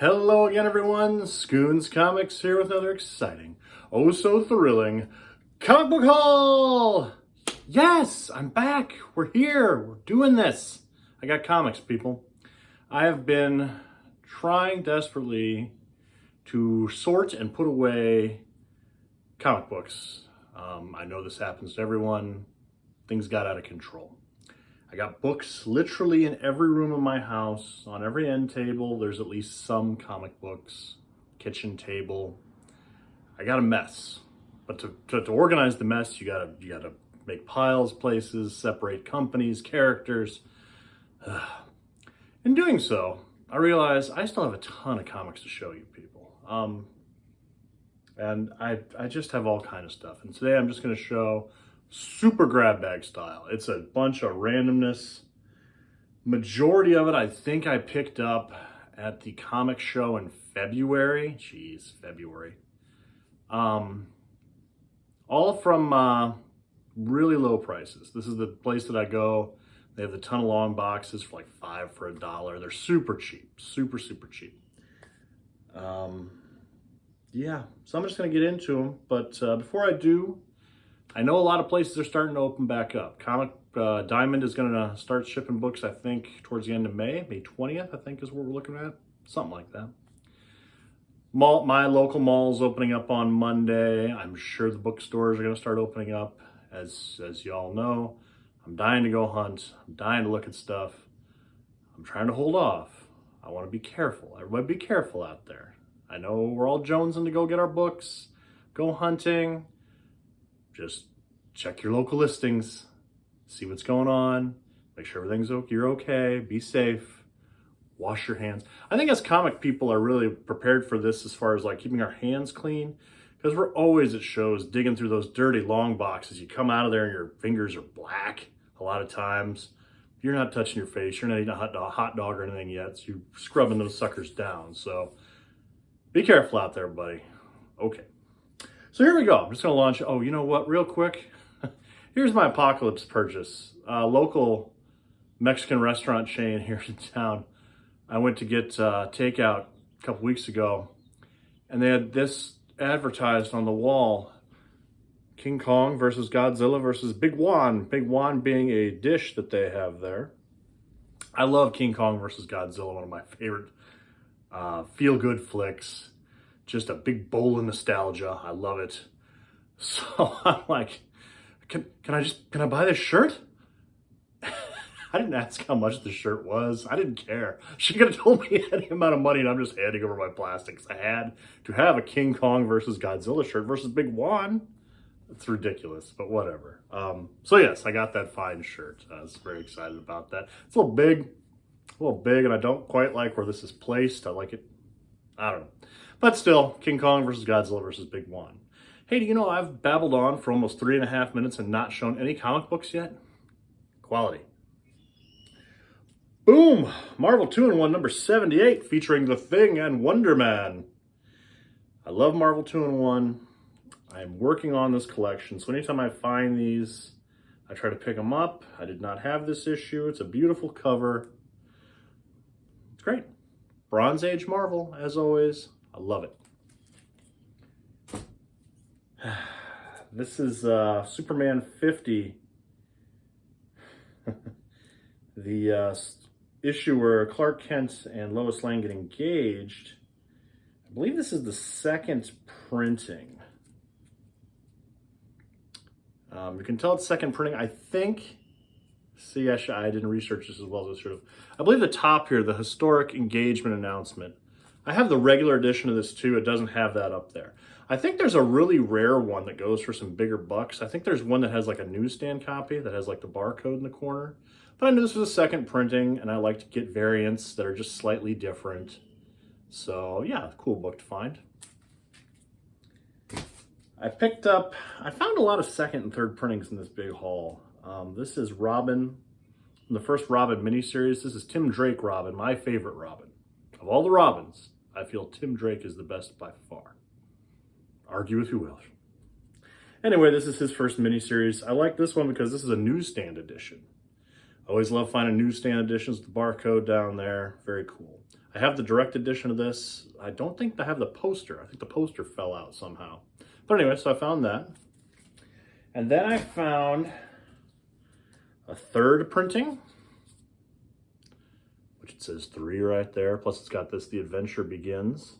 Hello again, everyone. Scoons Comics here with another exciting, oh so thrilling comic book haul. Yes, I'm back. We're here. We're doing this. I got comics, people. I have been trying desperately to sort and put away comic books. I know this happens to everyone. Things got out of control. I got books literally in every room of my house. On every end table, there's at least some comic books. Kitchen table. I got a mess. But to organize the mess, you gotta make piles, places, separate companies, characters. In doing so, I realized I still have a ton of comics to show you people. And I just have all kind of stuff. And today I'm just gonna show super grab bag style. It's a bunch of randomness. Majority of it I think I picked up at the comic show in February. Jeez, February. All from really low prices. This is the place that I go. They have a ton of long boxes for like $5 for $1. They're super cheap, super cheap. Yeah, so I'm just gonna get into them. But before I do, I know a lot of places are starting to open back up. Comic Diamond is going to start shipping books, I think, towards the end of May 20th, I think is what we're looking at. Something like that. My local mall is opening up on Monday. I'm sure the bookstores are going to start opening up. As you all know, I'm dying to go hunt. I'm dying to look at stuff. I'm trying to hold off. I want to be careful. Everybody be careful out there. I know we're all jonesing to go get our books, go hunting. Just check your local listings, see what's going on, make sure everything's okay, you're okay, be safe, wash your hands. I think as comic people are really prepared for this as far as like keeping our hands clean, because we're always at shows digging through those dirty long boxes. You come out of there and your fingers are black a lot of times. You're not touching your face, you're not eating a hot dog or anything yet, so you're scrubbing those suckers down. So be careful out there, buddy. Okay. So here we go. I'm just going to launch. Oh, you know what? Real quick. Here's my apocalypse purchase. Local Mexican restaurant chain here in town. I went to get takeout a couple weeks ago, and they had this advertised on the wall. King Kong versus Godzilla versus Big Juan. Big Juan being a dish that they have there. I love King Kong versus Godzilla, one of my favorite feel-good flicks. Just a big bowl of nostalgia. I love it. So I'm like, can I buy this shirt? I didn't ask how much the shirt was. I didn't care. She could have told me any amount of money and I'm just handing over my plastics. I had to have a King Kong versus Godzilla shirt versus Big Juan. It's ridiculous, but whatever. So yes, I got that fine shirt. I was very excited about that. It's a little big, and I don't quite like where this is placed. I like it, I don't know. But still, King Kong versus Godzilla versus Big Juan. Hey, do you know I've babbled on for almost 3.5 minutes and not shown any comic books yet? Quality. Boom! Marvel 2-in-1 number 78 featuring The Thing and Wonder Man. I love Marvel 2-in-1. I'm working on this collection, so anytime I find these, I try to pick them up. I did not have this issue. It's a beautiful cover. It's great. Bronze Age Marvel, as always. I love it. This is Superman 50. The issue where Clark Kent and Lois Lane get engaged. I believe this is the second printing. You can tell it's second printing. I think, see, I didn't research this as well as I should have. I believe the top here, the historic engagement announcement. I have the regular edition of this too. It doesn't have that up there. I think there's a really rare one that goes for some bigger bucks. I think there's one that has like a newsstand copy that has like the barcode in the corner. But I knew this was a second printing and I like to get variants that are just slightly different. So yeah, cool book to find. I found a lot of second and third printings in this big haul. This is Robin, from the first Robin miniseries. This is Tim Drake Robin, my favorite Robin. Of all the Robins, I feel Tim Drake is the best by far. Argue with who will. Anyway, this is his first miniseries. I like this one because this is a newsstand edition. Always love finding newsstand editions with the barcode down there. Very cool. I have the direct edition of this. I don't think I have the poster. I think the poster fell out somehow. But anyway, so I found that. And then I found a third printing, which it says 3 right there. Plus it's got this, The Adventure Begins.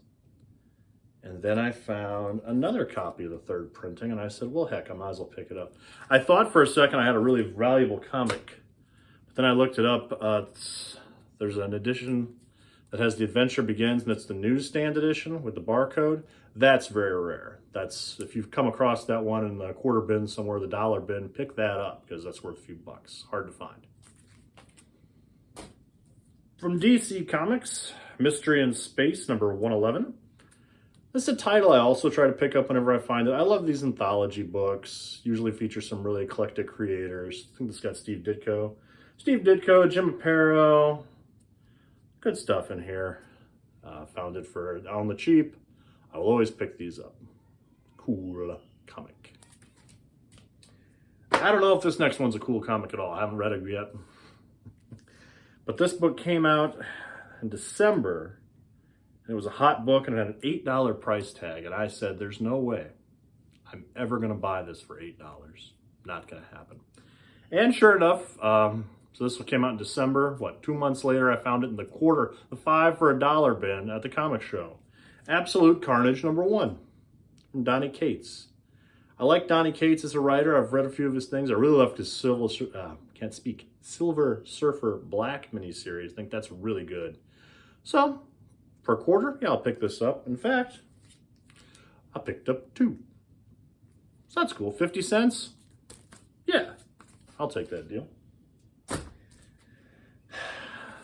And then I found another copy of the third printing, and I said, well, heck, I might as well pick it up. I thought for a second I had a really valuable comic, but then I looked it up. There's an edition that has The Adventure Begins, and it's the newsstand edition with the barcode. That's very rare. That's, if you've come across that one in the quarter bin somewhere, the dollar bin, pick that up, because that's worth a few bucks. Hard to find. From DC Comics, Mystery in Space, number 111. This is a title I also try to pick up whenever I find it. I love these anthology books. Usually feature some really eclectic creators. I think this got Steve Ditko. Steve Ditko, Jim Aparo. Good stuff in here. Found it for on the cheap. I will always pick these up. Cool comic. I don't know if this next one's a cool comic at all. I haven't read it yet. But this book came out in December. It was a hot book and it had an $8 price tag. And I said, there's no way I'm ever going to buy this for $8. Not going to happen. And sure enough, so this one came out in December. 2 months later, I found it in the 5 for $1 bin at the comic show. Absolute Carnage, number 1, from Donny Cates. I like Donny Cates as a writer. I've read a few of his things. I really loved his Silver Surfer Black miniseries. I think that's really good. So, for a quarter, yeah, I'll pick this up. In fact, I picked up 2. So that's cool. 50 cents? Yeah, I'll take that deal.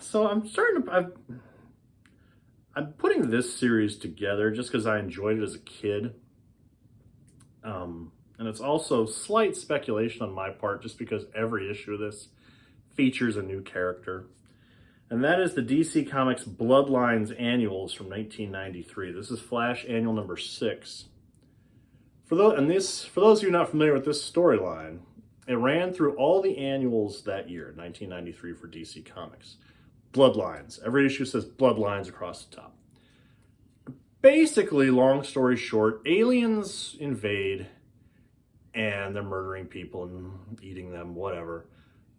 So I'm putting this series together just because I enjoyed it as a kid. And it's also slight speculation on my part just because every issue of this features a new character. And that is the DC Comics Bloodlines Annuals from 1993. This is Flash Annual number 6. For those of you not familiar with this storyline, it ran through all the annuals that year, 1993, for DC Comics. Bloodlines. Every issue says Bloodlines across the top. Basically, long story short, aliens invade and they're murdering people and eating them, whatever.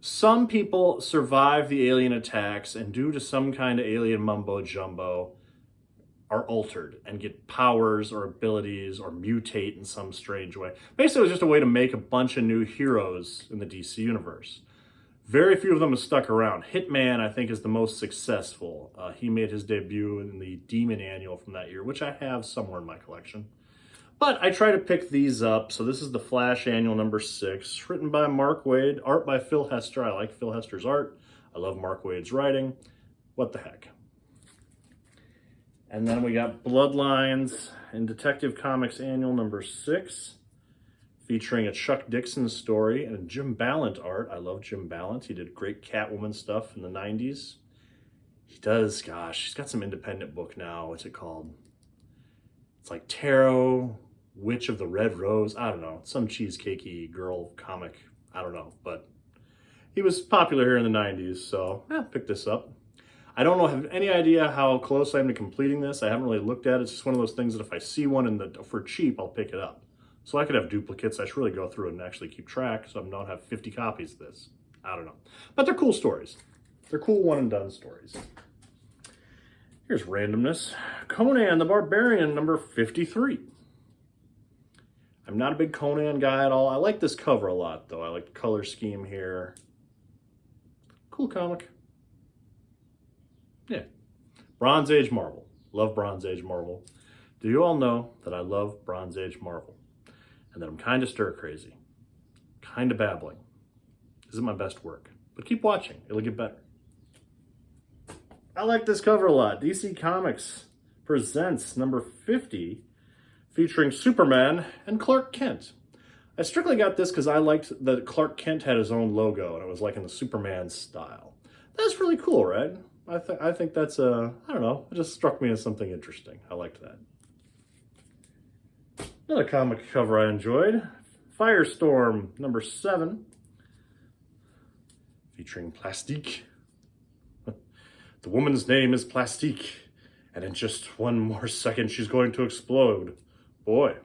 Some people survive the alien attacks and due to some kind of alien mumbo jumbo are altered and get powers or abilities or mutate in some strange way. Basically, it was just a way to make a bunch of new heroes in the DC universe. Very few of them have stuck around. Hitman, I think, is the most successful. He made his debut in the Demon Annual from that year, which I have somewhere in my collection. But I try to pick these up. So this is the Flash Annual number 6, written by Mark Waid, art by Phil Hester. I like Phil Hester's art. I love Mark Waid's writing. What the heck? And then we got Bloodlines in Detective Comics Annual number 6, featuring a Chuck Dixon story and a Jim Balent art. I love Jim Balent. He did great Catwoman stuff in the 90s. He does, gosh, he's got some independent book now. What's it called? It's like Tarot, Witch of the Red Rose. I don't know. Some cheesecakey girl comic. I don't know. But he was popular here in the 90s, so yeah, pick this up. I don't have any idea how close I am to completing this. I haven't really looked at it. It's just one of those things that if I see one for cheap, I'll pick it up. So I could have duplicates. I should really go through it and actually keep track so I don't have 50 copies of this. I don't know. But they're cool stories. They're cool one-and-done stories. Here's randomness. Conan the Barbarian, number 53. I'm not a big Conan guy at all. I like this cover a lot, though. I like the color scheme here. Cool comic. Yeah. Bronze Age Marvel. Love Bronze Age Marvel. Do you all know that I love Bronze Age Marvel? And that I'm kind of stir crazy. Kind of babbling. Isn't my best work. But keep watching. It'll get better. I like this cover a lot. DC Comics presents number 50, featuring Superman and Clark Kent. I strictly got this because I liked that Clark Kent had his own logo, and it was like in the Superman style. That's really cool, right? I think that's, I don't know, it just struck me as something interesting. I liked that. Another comic cover I enjoyed, Firestorm, number 7. featuring Plastique. The woman's name is Plastique, and in just one more second, she's going to explode. Boy,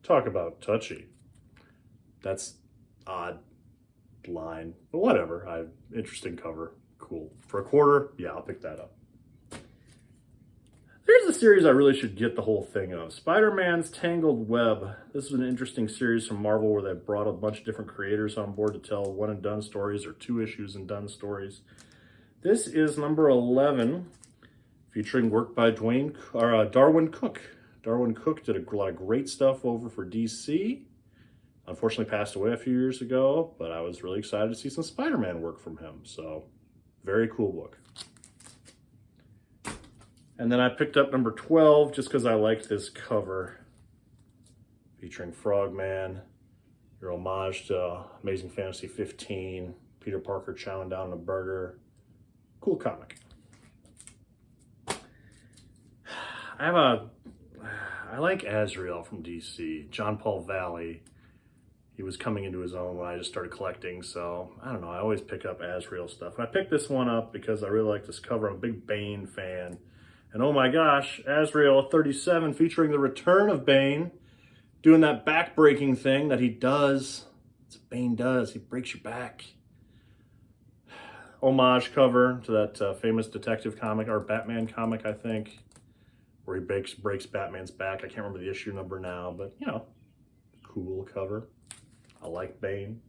talk about touchy. That's odd line, but whatever. Interesting cover. Cool. For a quarter, yeah, I'll pick that up. There's a series I really should get the whole thing of. Spider-Man's Tangled Web. This is an interesting series from Marvel where they brought a bunch of different creators on board to tell one and done stories or 2 issues and done stories. This is number 11, featuring work by Darwyn Cooke. Darwyn Cooke did a lot of great stuff over for DC. Unfortunately passed away a few years ago, but I was really excited to see some Spider-Man work from him. So, very cool book. And then I picked up number 12 just because I liked this cover. Featuring Frogman, your homage to Amazing Fantasy 15, Peter Parker chowing down on a burger. Cool comic. I like Azrael from DC, John Paul Valley. He was coming into his own when I just started collecting, so I don't know, I always pick up Azrael stuff. And I picked this one up because I really like this cover. I'm a big Bane fan. And oh my gosh, Azrael 37 featuring the return of Bane, doing that back-breaking thing that he does. That's what Bane does, he breaks your back. Homage cover to that famous detective comic, or Batman comic, I think, where he breaks Batman's back. I can't remember the issue number now, but you know, cool cover. I like Bane.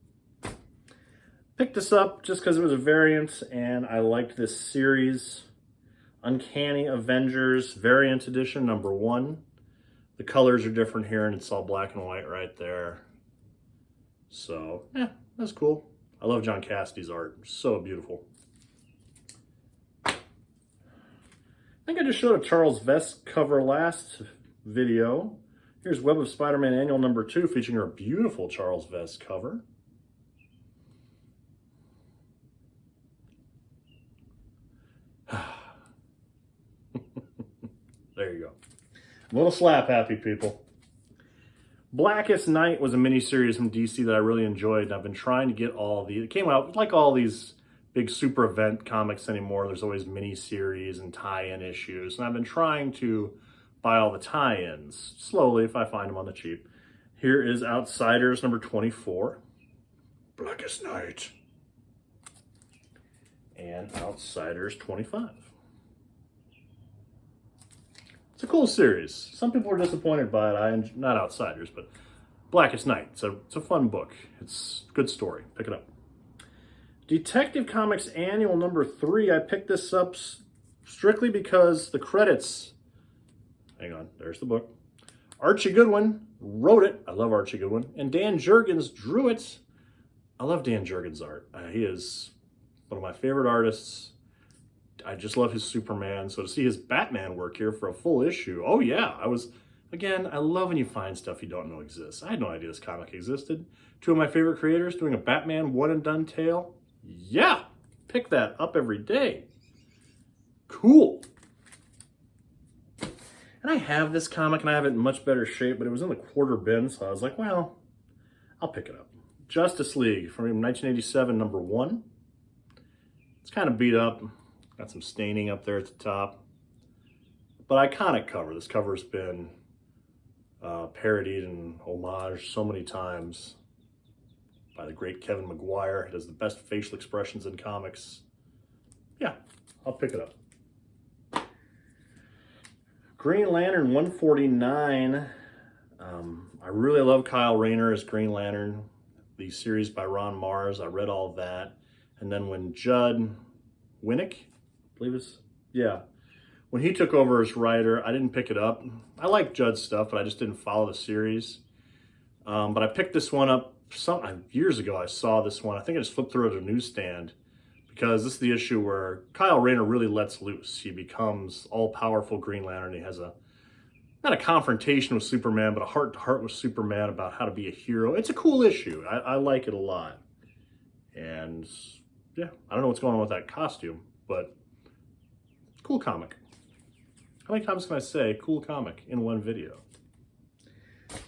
Picked this up just because it was a variant and I liked this series. Uncanny Avengers variant edition number 1. The colors are different here and it's all black and white right there. So, yeah, that's cool. I love John Cassidy's art. So beautiful. I think I just showed a Charles Vess cover last video. Here's Web of Spider-Man Annual number 2 featuring a beautiful Charles Vess cover. There you go. A little slap happy, people. Blackest Night was a miniseries from DC that I really enjoyed, and I've been trying to get all the... It came out like all these big super event comics anymore. There's always miniseries and tie-in issues, and I've been trying to buy all the tie-ins slowly if I find them on the cheap. Here is Outsiders number 24, Blackest Night, and Outsiders 25. It's a cool series. Some people were disappointed by it. Not Outsiders, but Blackest Night. It's a fun book. It's a good story. Pick it up. Detective Comics Annual number 3. I picked this up strictly because the credits... Hang on, there's the book. Archie Goodwin wrote it. I love Archie Goodwin. And Dan Jurgens drew it. I love Dan Jurgens' art. He is one of my favorite artists. I just love his Superman. So to see his Batman work here for a full issue, oh yeah, again, I love when you find stuff you don't know exists. I had no idea this comic existed. 2 of my favorite creators doing a Batman one and done tale. Yeah, pick that up every day. Cool. And I have this comic and I have it in much better shape, but it was in the quarter bin, so I was like, well, I'll pick it up. Justice League from 1987, number 1. It's kind of beat up. Got some staining up there at the top. But iconic cover. This cover's been parodied and homaged so many times by the great Kevin Maguire. He does the best facial expressions in comics. Yeah, I'll pick it up. Green Lantern 149. I really love Kyle Rayner as Green Lantern. The series by Ron Mars, I read all of that. And then when Judd Winnick, I believe it's, yeah. When he took over as writer, I didn't pick it up. I like Judd's stuff, but I just didn't follow the series. But I picked this one up years ago. I saw this one. I think I just flipped through it at a newsstand because this is the issue where Kyle Rayner really lets loose. He becomes all-powerful Green Lantern. He has not a confrontation with Superman, but a heart-to-heart with Superman about how to be a hero. It's a cool issue. I like it a lot. And yeah, I don't know what's going on with that costume, but cool comic. How many times can I say cool comic in one video?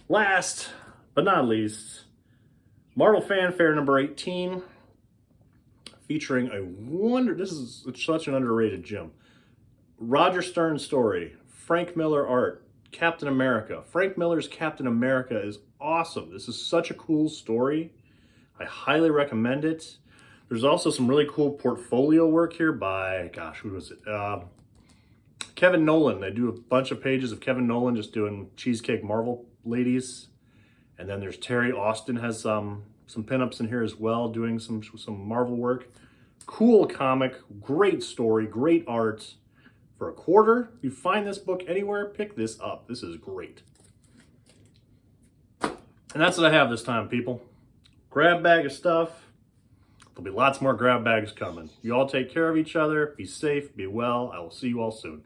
Last but not least, Marvel Fanfare number 18, featuring this is such an underrated gem. Roger Stern story, Frank Miller art, Captain America. Frank Miller's Captain America is awesome. This is such a cool story. I highly recommend it. There's also some really cool portfolio work here by, gosh, who was it? Kevin Nolan. They do a bunch of pages of Kevin Nolan just doing Cheesecake Marvel ladies. And then there's Terry Austin has some pinups in here as well, doing some Marvel work. Cool comic, great story, great art. For $1, you find this book anywhere, pick this up. This is great. And that's what I have this time, people. Grab bag of stuff. There'll be lots more grab bags coming. You all take care of each other. Be safe, be well. I will see you all soon.